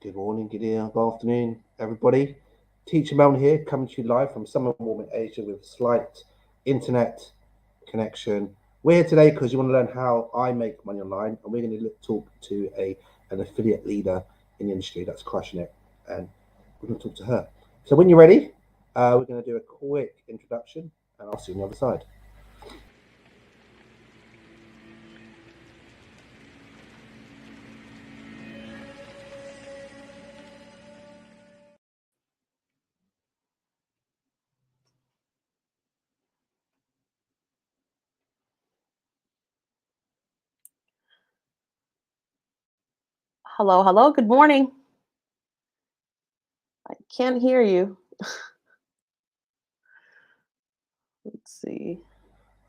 Good morning, good evening, good afternoon, everybody. Teacher Mel here, coming to you live from somewhere warm in Asia with slight internet connection. We're here today because you want to learn how I make money online, and we're going to talk to an affiliate leader in the industry that's crushing it, and we're going to talk to her. So when you're ready, we're going to do a quick introduction, and I'll see you on the other side. Hello, hello. Good morning. I can't hear you. Let's see.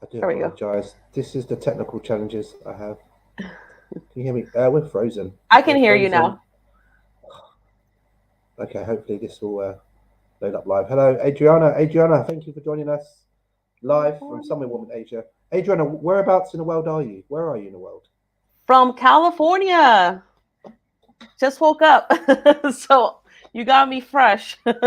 I do There we go. apologise. This is the technical challenges I have. Can you hear me? We're frozen. I can We're hear you frozen. now. Okay, hopefully this will load up live. Hello, Adriana. Adriana, thank you for joining us Good live from somewhere morning. warm in Asia. Adriana, whereabouts in the world are you? Where are you in the world? From California. Just woke up. So you got me fresh. Thank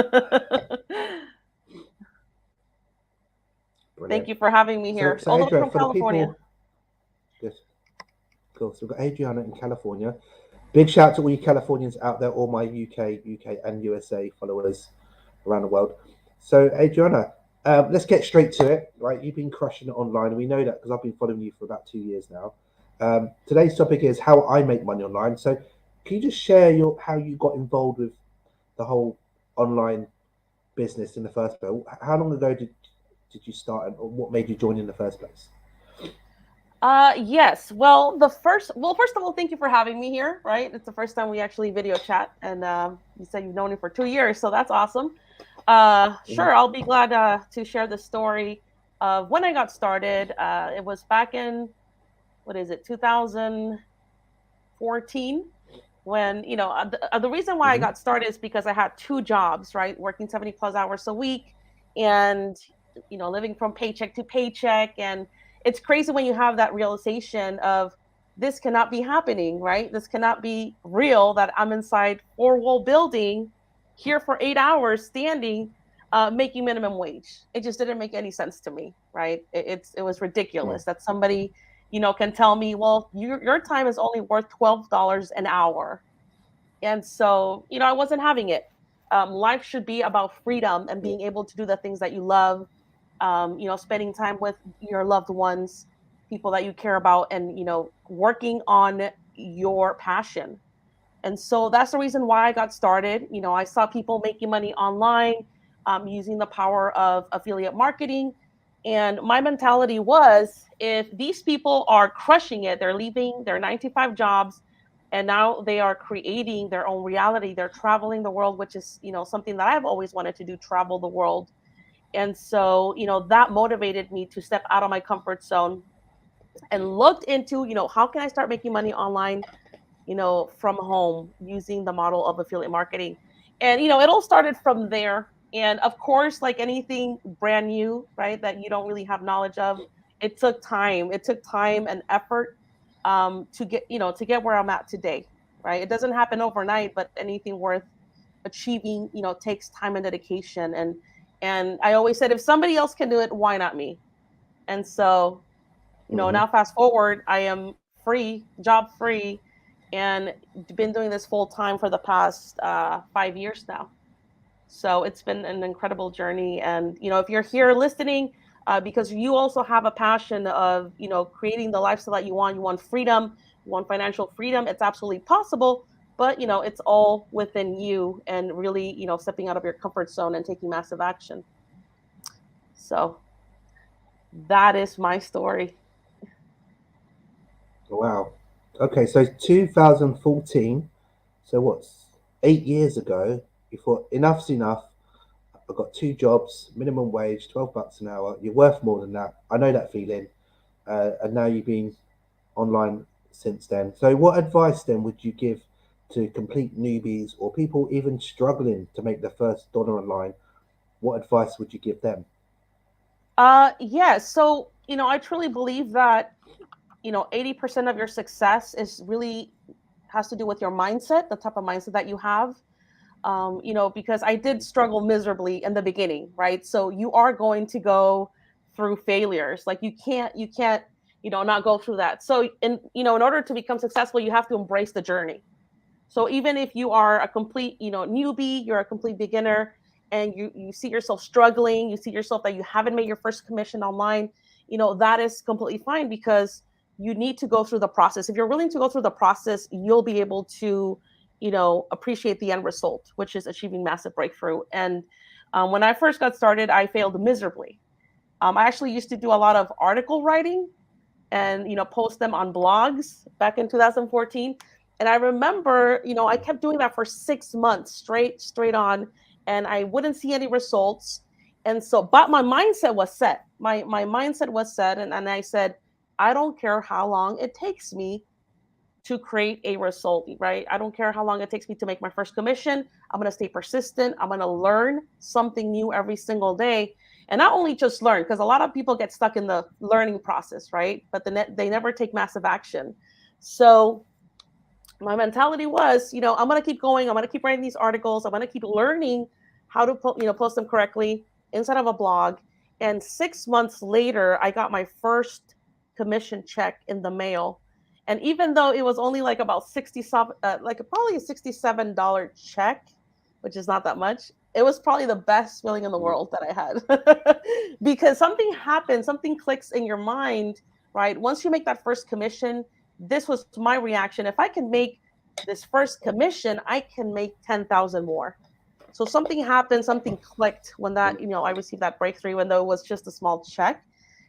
Brilliant. you for having me So, here. so All the way Adriana, from for the California. people, good, cool. So we've got Adriana in California. Big shout out to all you Californians out there, all my UK, and USA followers around the world. So, Adriana, let's get straight to it. Right, you've been crushing it online. We know that because I've been following you for about 2 years now. Today's topic is how I make money online. So, can you just share your how you got involved with the whole online business in the first place? How long ago did you start, and what made you join in the first place? Yes. Well, first of all, thank you for having me here, right? It's the first time we actually video chat, and you said you've known me for 2 years, so that's awesome. Mhm. Sure, I'll be glad to share the story of when I got started. It was back in, what is it, 2014, when, the reason why I Mhm. got started is because I had two jobs, right? Working 70 plus hours a week and, living from paycheck to paycheck. And it's crazy when you have that realization of this cannot be happening, right? This cannot be real that I'm inside four wall building here for 8 hours standing, making minimum wage. It just didn't make any sense to me, right? It was Mm. ridiculous that somebody can tell me, well, your time is only worth $12 an hour. And so, I wasn't having it. Life should be about freedom and Yeah. being able to do the things that you love, spending time with your loved ones, people that you care about, and, working on your passion. And so that's the reason why I got started. I saw people making money online, using the power of affiliate marketing. And my mentality was, if these people are crushing it, they're leaving their 9 to 5 jobs, and now they are creating their own reality. They're traveling the world, which is, something that I've always wanted to do, travel the world. And so, that motivated me to step out of my comfort zone and looked into, how can I start making money online, from home using the model of affiliate marketing. And, it all started from there. And of course, like anything brand new, right, that you don't really have knowledge of, it took time. It took time and effort, to get where I'm at today, right? It doesn't happen overnight, but anything worth achieving, takes time and dedication. And I always said, if somebody else can do it, why not me? And so, Mhm. now fast forward, I am free, job free, and been doing this full time for the past 5 years now. So it's been an incredible journey. And, if you're here listening, because you also have a passion of, creating the lifestyle that you want freedom, you want financial freedom, it's absolutely possible. But, it's all within you and really, stepping out of your comfort zone and taking massive action. So that is my story. Wow. Okay, so 2014. So what's 8 years ago? You thought enough's enough. I've got two jobs, minimum wage, $12 an hour. You're worth more than that. I know that feeling. And now you've been online since then. So, what advice then would you give to complete newbies or people even struggling to make their first dollar online? What advice would you give them? Yeah. So, I truly believe that, 80% of your success is really has to do with your mindset, the type of mindset that you have. Because I did struggle miserably in the beginning, right? So you are going to go through failures. Like you can't, not go through that. So in order to become successful, you have to embrace the journey. So even if you are a complete, newbie, you're a complete beginner, and you see yourself struggling, you see yourself that you haven't made your first commission online, that is completely fine, because you need to go through the process. If you're willing to go through the process, you'll be able to, appreciate the end result, which is achieving massive breakthrough. And when I first got started, I failed miserably. I actually used to do a lot of article writing and post them on blogs back in 2014. And I remember, I kept doing that for 6 months straight on, and I wouldn't see any results. And so, but my mindset was set. My mindset was set, and I said, I don't care how long it takes me to create a result, right? I don't care how long it takes me to make my first commission. I'm going to stay persistent. I'm going to learn something new every single day. And not only just learn, because a lot of people get stuck in the learning process, right? But they never take massive action. So my mentality was, I'm going to keep going. I'm going to keep writing these articles. I'm going to keep learning how to, post them correctly inside of a blog. And 6 months later, I got my first commission check in the mail. And even though it was only like about like probably a $67 check, which is not that much, it was probably the best feeling in the world that I had. Because something happens, something clicks in your mind, right? Once you make that first commission, this was my reaction. If I can make this first commission, I can make 10,000 more. So something happened, something clicked when that, I received that breakthrough, even though it was just a small check.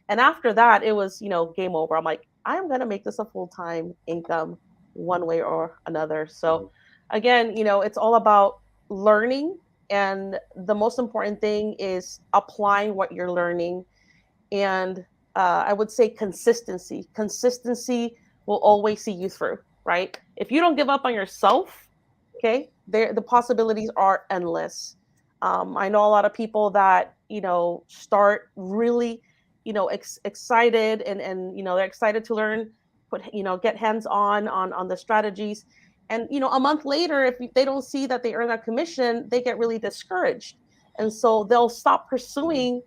And after that, it was, game over. I'm like, I'm going to make this a full-time income one way or another. So again, it's all about learning. And the most important thing is applying what you're learning. And I would say consistency. Consistency will always see you through, right? If you don't give up on yourself, okay, the possibilities are endless. I know a lot of people that, start really, excited and they're excited to learn, get hands on the strategies. And, a month later, if they don't see that they earn a commission, they get really discouraged. And so they'll stop pursuing,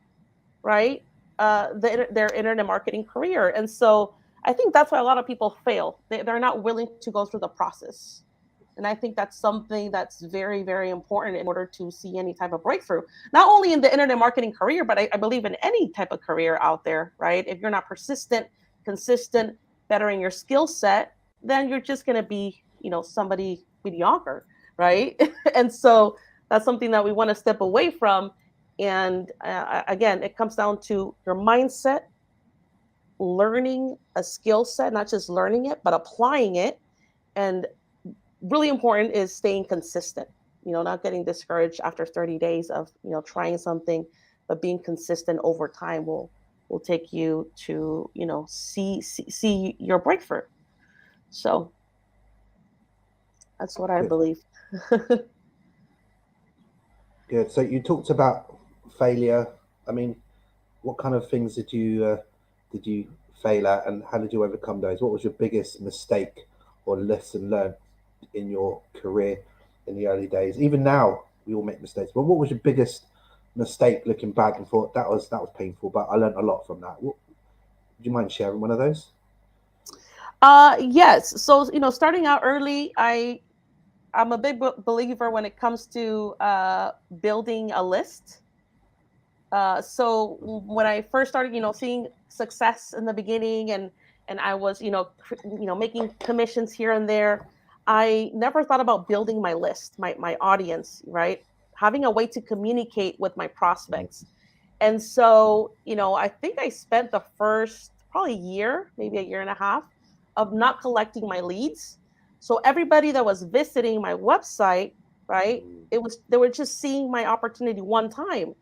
right, their internet marketing career. And so I think that's why a lot of people fail. They're not willing to go through the process. And I think that's something that's very, very important in order to see any type of breakthrough, not only in the internet marketing career, but I believe in any type of career out there, right? If you're not persistent, consistent, bettering your skill set, then you're just going to be, somebody mediocre, right? And so that's something that we want to step away from. And again, it comes down to your mindset, learning a skill set, not just learning it, but applying it. And really important is staying consistent, not getting discouraged after 30 days of, trying something, but being consistent over time will take you to, see your breakthrough. So that's what I believe. Good. So you talked about failure. I mean, what kind of things did you fail at, and how did you overcome those? What was your biggest mistake or lesson learned in your career in the early days? Even now, we all make mistakes. But what was your biggest mistake looking back and thought that was painful, but I learned a lot from that? Would you mind sharing one of those? Yes. So, starting out early, I'm a big believer when it comes to building a list. So when I first started, seeing success in the beginning, and I was, making commissions here and there, I never thought about building my list, my audience, right? Having a way to communicate with my prospects. And so, I think I spent the first probably year, maybe a year and a half, of not collecting my leads. So everybody that was visiting my website, right, they were just seeing my opportunity one time.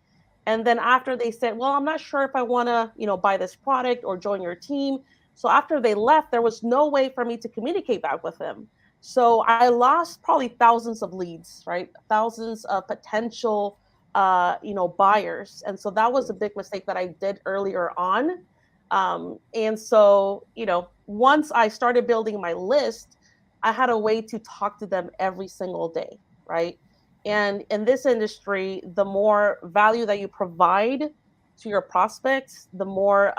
And then after they said, well, I'm not sure if I want to, buy this product or join your team. So after they left, there was no way for me to communicate back with them. So I lost probably thousands of leads, right? Thousands of potential, buyers. And so that was a big mistake that I did earlier on. And so, once I started building my list, I had a way to talk to them every single day, right? And in this industry, the more value that you provide to your prospects, the more,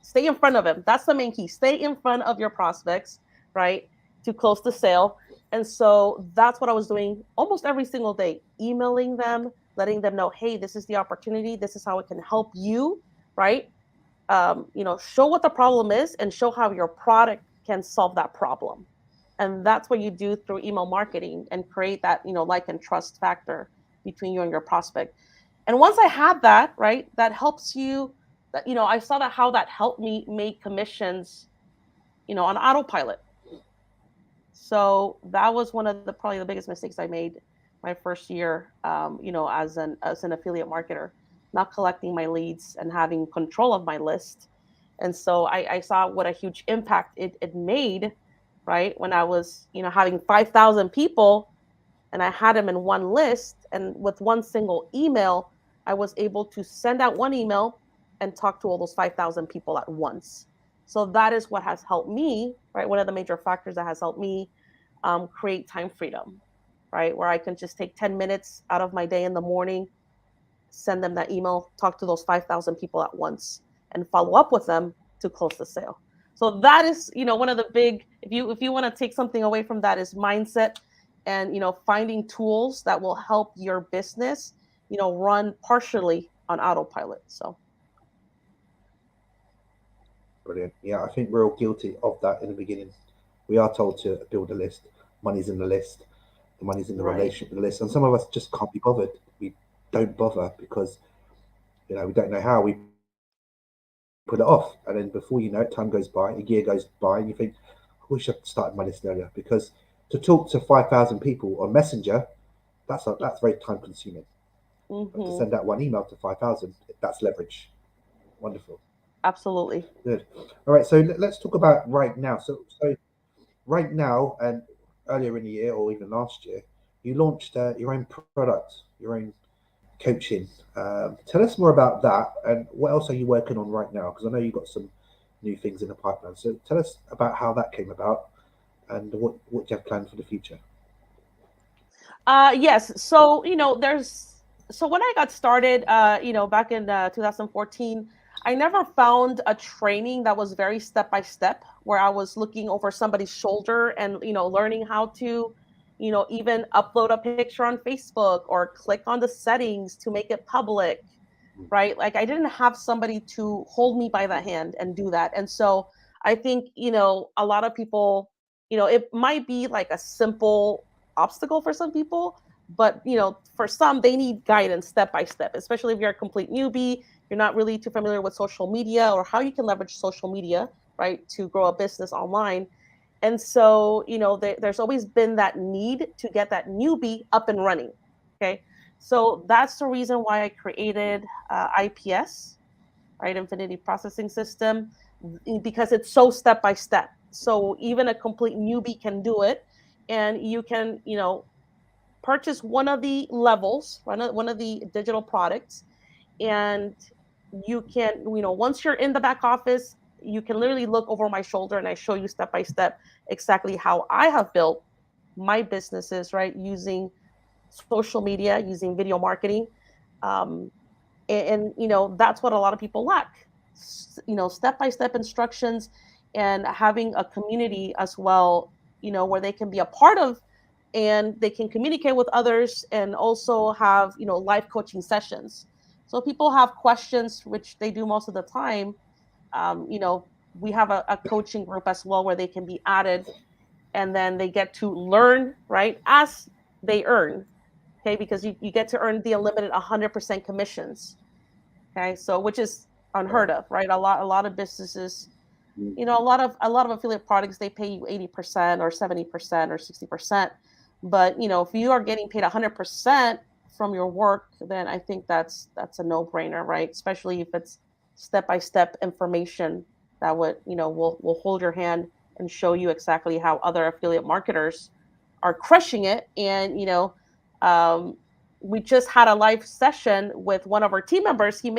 stay in front of them. That's the main key. Stay in front of your prospects, right? To close the sale. And so that's what I was doing almost every single day, emailing them, letting them know, hey, this is the opportunity. This is how it can help you, right? Show what the problem is and show how your product can solve that problem. And that's what you do through email marketing and create that, like and trust factor between you and your prospect. And once I had that, right, that helps you, that, I saw that how that helped me make commissions, on autopilot. So that was one of the probably the biggest mistakes I made my first year, as an affiliate marketer, not collecting my leads and having control of my list. And so I saw what a huge impact it made, right? When I was, having 5,000 people and I had them in one list, and with one single email, I was able to send out one email and talk to all those 5,000 people at once. So that is what has helped me, right? One of the major factors that has helped me create time freedom, right? Where I can just take 10 minutes out of my day in the morning, send them that email, talk to those 5,000 people at once, and follow up with them to close the sale. So that is, one of the big, if you want to take something away from that, is mindset and, finding tools that will help your business, run partially on autopilot. So Brilliant. Yeah, I think we're all guilty of that in the beginning. We are told to build a list. Money's in the list. The money's in the right. relationship list. And some of us just can't be bothered. We don't bother because we don't know how. We put it off. And then before you know it, time goes by, a year goes by, and you think, I wish I'd started my list earlier. Because to talk to 5,000 people on Messenger, that's very time consuming. But to send out Mm-hmm. one email to 5,000, that's leverage. Wonderful. Absolutely. Good. All right. So let's talk about right now. So right now and earlier in the year or even last year, you launched your own product, your own coaching. Tell us more about that and what else are you working on right now? Because I know you've got some new things in the pipeline. So tell us about how that came about and what you have planned for the future. Yes. So, so when I got started, back in 2014, I never found a training that was very step by step, where I was looking over somebody's shoulder and, learning how to, even upload a picture on Facebook or click on the settings to make it public, right? Like, I didn't have somebody to hold me by the hand and do that. And so I think, a lot of people, it might be like a simple obstacle for some people, but for some, they need guidance step by step, especially if you're a complete newbie, you're not really too familiar with social media or how you can leverage social media, right, to grow a business online. And so, there's always been that need to get that newbie up and running. Okay. So that's the reason why I created IPS, right? Infinity Processing System, because it's so step by step. So even a complete newbie can do it. And you can, purchase one of the levels, one of the digital products, and you can, once you're in the back office, you can literally look over my shoulder and I show you step by step exactly how I have built my businesses, right? Using social media, using video marketing. Um, and that's what a lot of people lack, step by step instructions, and having a community as well, where they can be a part of, and they can communicate with others, and also have live coaching sessions. So people have questions, which they do most of the time. We have a coaching group as well, where they can be added, and then they get to learn, right, as they earn. Okay, because you get to earn the unlimited 100% commissions. Okay, so which is unheard Wow. of, right? A lot of businesses, a lot of affiliate products, they pay you 80% or 70% or 60%. But if you are getting paid 100% from your work, then I think that's a no-brainer, right? Especially if it's step-by-step information that will hold your hand and show you exactly how other affiliate marketers are crushing it. And um, we just had a live session with one of our team members. He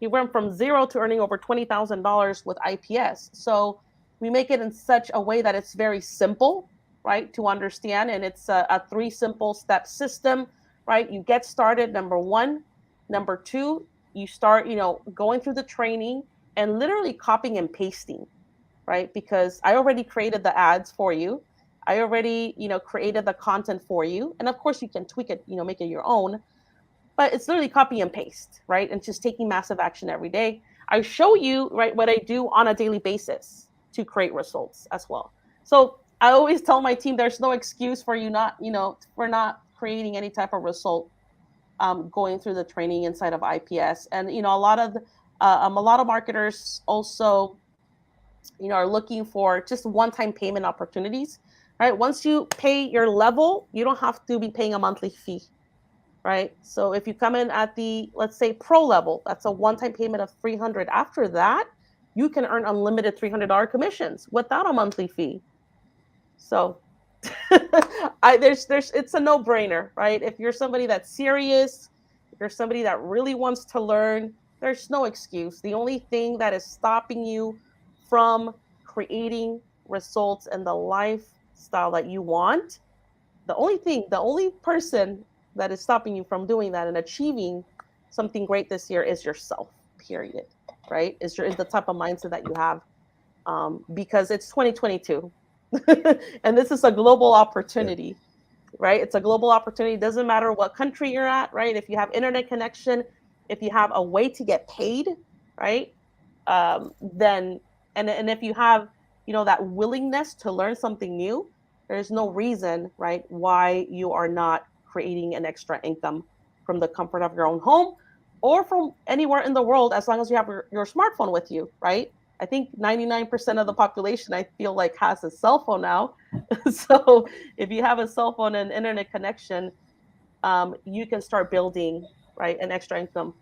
went from zero to earning over $20,000 with IPS. So we make it in such a way that it's very simple, right, to understand. And it's a 3 simple step system, right? You get started, number one. Number two, you start, going through the training and literally copying and pasting, right? Because I already created the ads for you. I already, created the content for you. And of course you can tweak it, make it your own, but it's literally copy and paste, right? And just taking massive action every day. I show you, right, what I do on a daily basis to create results as well. So I always tell my team there's no excuse for you not, for not creating any type of result, going through the training inside of IPS. And a lot of marketers also, are looking for just one-time payment opportunities, right? Once you pay your level, you don't have to be paying a monthly fee, right? So if you come in at the, let's say, pro level, that's a one-time payment of $300. After that, you can earn unlimited $300 commissions without a monthly fee. So it's a no-brainer, right? If you're somebody that's serious, if you're somebody that really wants to learn, there's no excuse. The only thing that is stopping you from creating results and the lifestyle that you want, the only person that is stopping you from doing that and achieving something great this year is yourself, period, right? Is the type of mindset that you have, because it's 2022 and this is a global opportunity, right? It's a global opportunity. It doesn't matter what country you're at, right? If you have internet connection, if you have a way to get paid, right? Then and if you have, that willingness to learn something new, there's no reason, right, why you are not creating an extra income from the comfort of your own home or from anywhere in the world, as long as you have your smartphone with you, right? I think 99% of the population, I feel like, has a cell phone now. So if you have a cell phone and internet connection, you can start building, right, an extra income,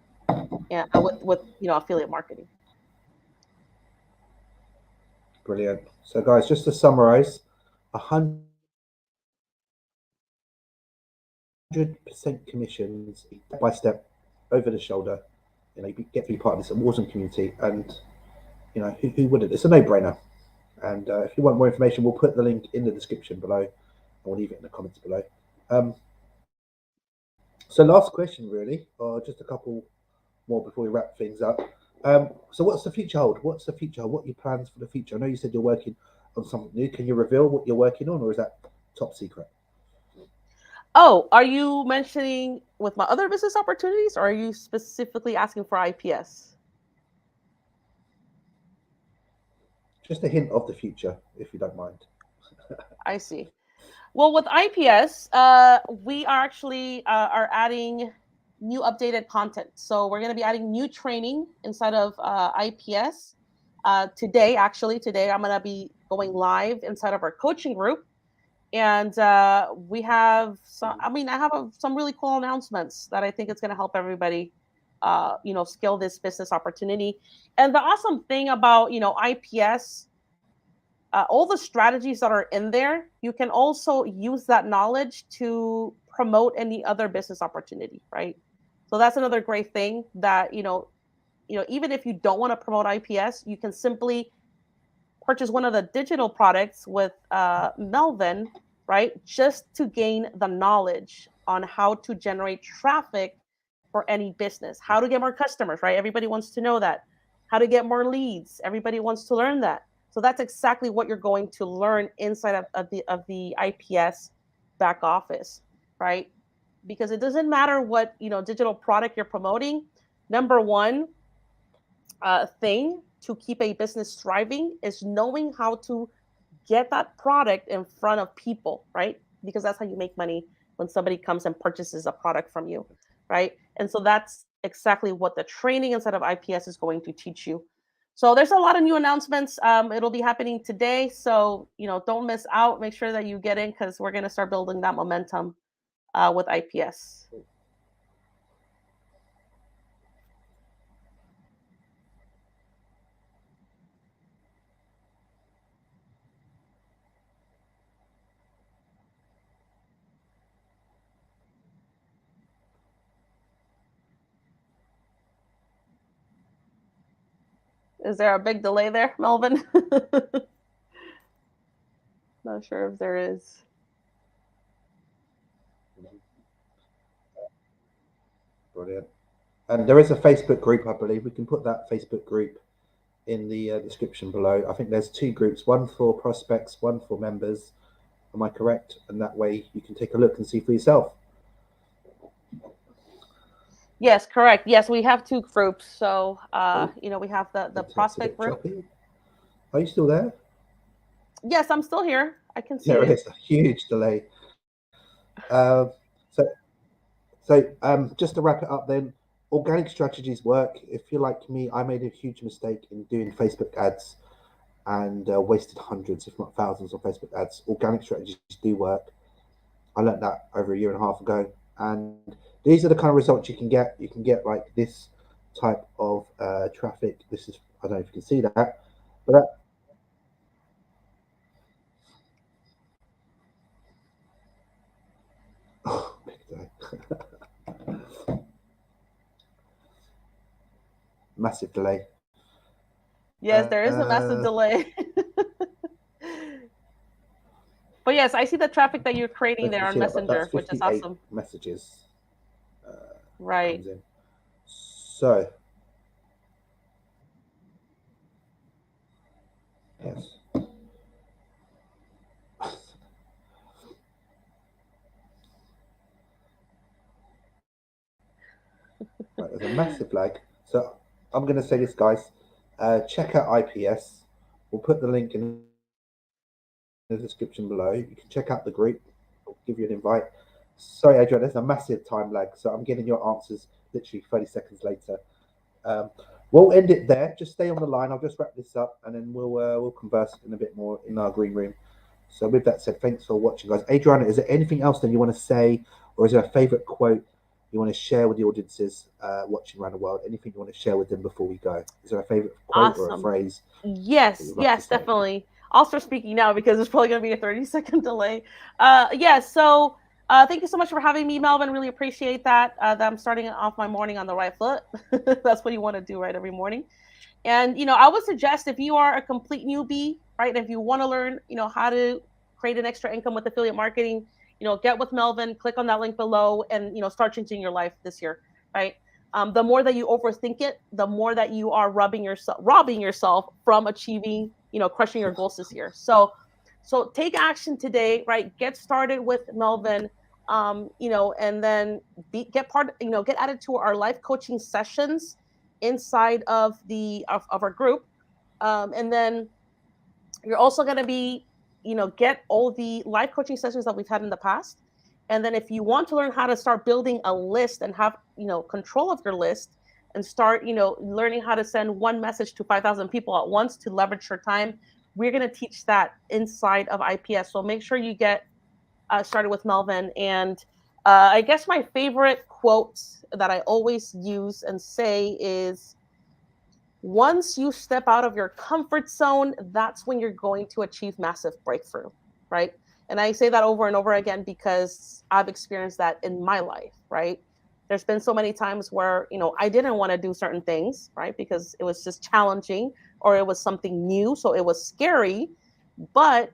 yeah, with affiliate marketing. Brilliant. So, guys, just to summarize, 100% commissions, step by step, over the shoulder. You get to be part of this awesome community, and who wouldn't? It's a no-brainer. And if you want more information, we'll put the link in the description below. I'll leave it in the comments below. So, last question, really, or just a couple more before we wrap things up. So, what's the future hold? What's the future hold? What are your plans for the future? I know you said you're working on something new. Can you reveal what you're working on, or is that top secret? Oh, are you mentioning with my other business opportunities, or are you specifically asking for IPS? Just a hint of the future, if you don't mind. I see. Well, with IPS, we are actually are adding new updated content. So we're going to be adding new training inside of IPS. Today, I'm going to be going live inside of our coaching group. And we have some, I have some really cool announcements that I think it's going to help everybody, scale this business opportunity. And the awesome thing about, IPS, all the strategies that are in there, you can also use that knowledge to promote any other business opportunity, right? So that's another great thing that, even if you don't want to promote IPS, you can simply purchase one of the digital products with Melvin, right? Just to gain the knowledge on how to generate traffic for any business, how to get more customers, right? Everybody wants to know that. How to get more leads. Everybody wants to learn that. So that's exactly what you're going to learn inside of the IPS back office, right? Because it doesn't matter what digital product you're promoting. Number one, thing to keep a business thriving is knowing how to get that product in front of people, right? Because that's how you make money, when somebody comes and purchases a product from you, right? And so that's exactly what the training inside of IPS is going to teach you. So there's a lot of new announcements. It'll be happening today. So, don't miss out. Make sure that you get in, because we're going to start building that momentum with IPS. Is there a big delay there, Melvin? Not sure if there is. Brilliant. And there is a Facebook group, I believe. We can put that Facebook group in the description below. I think there's two groups, one for prospects, one for members. Am I correct? And that way you can take a look and see for yourself. Yes, correct. Yes, we have two groups. So, Oh, we have the it's a prospect bit group. choppy. Are you still there? Yes, I'm still here. I can see There you. is a huge delay. Uh, so, so just to wrap it up, then, organic strategies work. If you're like me, I made a huge mistake in doing Facebook ads and wasted hundreds, if not thousands, of Facebook ads. Organic strategies do work. I learned that over a year and a half ago, and these are the kind of results you can get. You can get like this type of traffic. This is, I don't know if you can see that, but oh, big delay. Massive delay. Yes, there is a massive delay. But yes, I see the traffic that you're creating If there you on see that, but that's Messenger, which is 58 awesome. messages Right. comes in. So yes, right, there's a massive lag. So I'm going to say this, guys. Check out IPS. We'll put the link in the description below. You can check out the group. I'll give you an invite. Sorry, Adrian, there's a massive time lag, so I'm getting your answers literally 30 seconds later. Um, we'll end it there. Just stay on the line. I'll just wrap this up, and then we'll converse in a bit more in our green room. So, with that said, thanks for watching, guys. Adriana, is there anything else that you want to say, or is there a favorite quote you want to share with the audiences watching around the world? Anything you want to share with them before we go? Is there a favorite quote or a Awesome. phrase that Yes, you'd like to yes, say? definitely. I'll start speaking now because it's probably going to be a 30-second delay. Yes, so thank you so much for having me, Melvin. Really appreciate that. That I'm starting off my morning on the right foot. That's what you want to do, right, every morning. And, I would suggest if you are a complete newbie, right, if you want to learn, how to create an extra income with affiliate marketing, get with Melvin, click on that link below and, start changing your life this year, right? The more that you overthink it, the more that you are robbing yourself from achieving, crushing your goals this year. So take action today, right? Get started with Melvin, and then get added to our life coaching sessions inside of our group, and then you're also going to be get all the live coaching sessions that we've had in the past. And then if you want to learn how to start building a list and have control of your list and start learning how to send one message to 5,000 people at once to leverage your time, we're going to teach that inside of IPS. So make sure you get started with Melvin. And I guess my favorite quote that I always use and say is, once you step out of your comfort zone, that's when you're going to achieve massive breakthrough, right? And I say that over and over again because I've experienced that in my life, right? There's been so many times where, I didn't want to do certain things, right? Because it was just challenging or it was something new. So it was scary. But,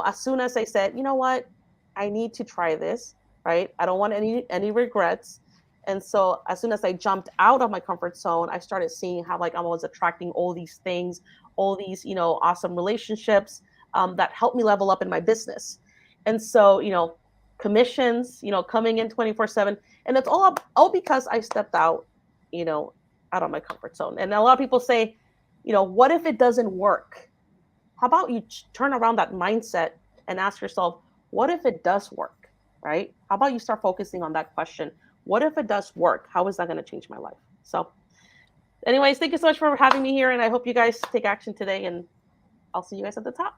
as soon as I said, you know what, I need to try this, right? I don't want any regrets. And so as soon as I jumped out of my comfort zone, I started seeing how like I was attracting all these things, all these, awesome relationships that helped me level up in my business. And so, commissions, coming in 24/7. And it's all because I stepped you know, out of my comfort zone. And a lot of people say, what if it doesn't work? How about you turn around that mindset and ask yourself, what if it does work? Right? How about you start focusing on that question? What if it does work? How is that going to change my life? So, anyways, thank you so much for having me here. And I hope you guys take action today. And I'll see you guys at the top.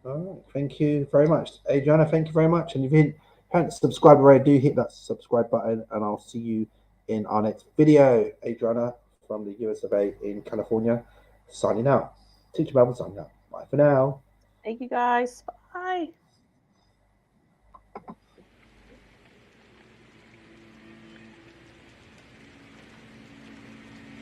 All right. Thank you very much, Adriana. Thank you very much. And if you haven't subscribed already, do hit that subscribe button, and I'll see you in our next video. Adriana from the US of A in California, signing out. Teacher Melvin signing out. Bye for now. Thank you guys. Bye.